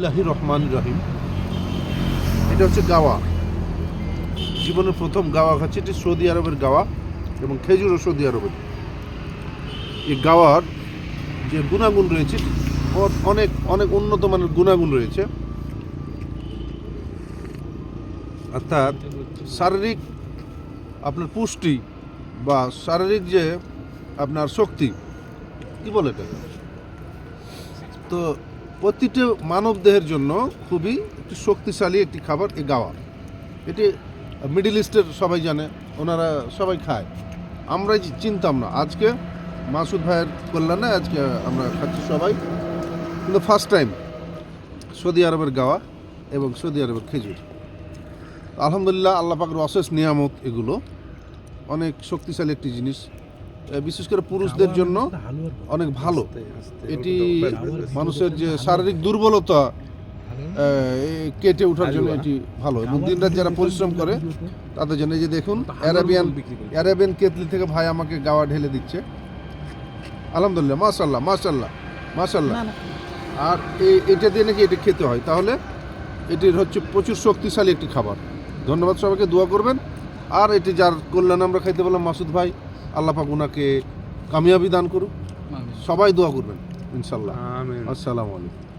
বিসমিল্লাহির রহমানির রহিম। এটা হচ্ছে গাওয়া, জীবনের প্রথম গাওয়া খাচ্ছি। এটি সৌদি আরবের গাওয়া এবং খেজুরও সৌদি আরবের। এই গাওয়ার যে গুণাগুণ রয়েছে অনেক অনেক উন্নত মানের গুণাগুণ রয়েছে। অর্থাৎ শারীরিক আপনার পুষ্টি বা শারীরিক যে আপনার শক্তি কি বলে এটা, তো প্রতিটা মানব দেহের জন্য খুবই একটি শক্তিশালী একটি খাবার এই গাওয়া। এটি মিডল ইস্টের সবাই জানে, ওনারা সবাই খায়, আমরা চিনতাম না। আজকে মাসুদ ভাইয়ের কল্যাণে আজকে আমরা খাচ্ছি সবাই, কিন্তু ফার্স্ট টাইম সৌদি আরবের গাওয়া এবং সৌদি আরবের খেজুর। আলহামদুলিল্লাহ, আল্লাহ পাকের অশেষ নিয়ামত। এগুলো অনেক শক্তিশালী একটি জিনিস, বিশেষ করে পুরুষদের জন্য অনেক ভালো। এটি মানুষের যে শারীরিক দুর্বলতা কেটে ওঠার জন্য এটি ভালো, এবং দিনরাত যারা পরিশ্রম করে তাদের জন্য। এই যে দেখুন, অ্যারাবিয়ান কেতলি থেকে ভাই আমাকে গাওয়া ঢেলে দিচ্ছে। আলহামদুলিল্লাহ, মাশাল্লাহ মাশাল্লাহ মাশাল্লাহ। আর এটা দিয়ে নাকি এটা খেতে হয়, তাহলে এটির হচ্ছে প্রচুর শক্তিশালী একটি খাবার। ধন্যবাদ সবাইকে, দোয়া করবেন। আর এটি যার কল্যাণে আমরা খাইতে বললাম মাসুদ ভাই, আল্লাহ পাক ওনাকে কামিয়াবি দান করুক। সবাই দোয়া করবেন ইনশাল্লাহ। আসসালামু আলাইকুম।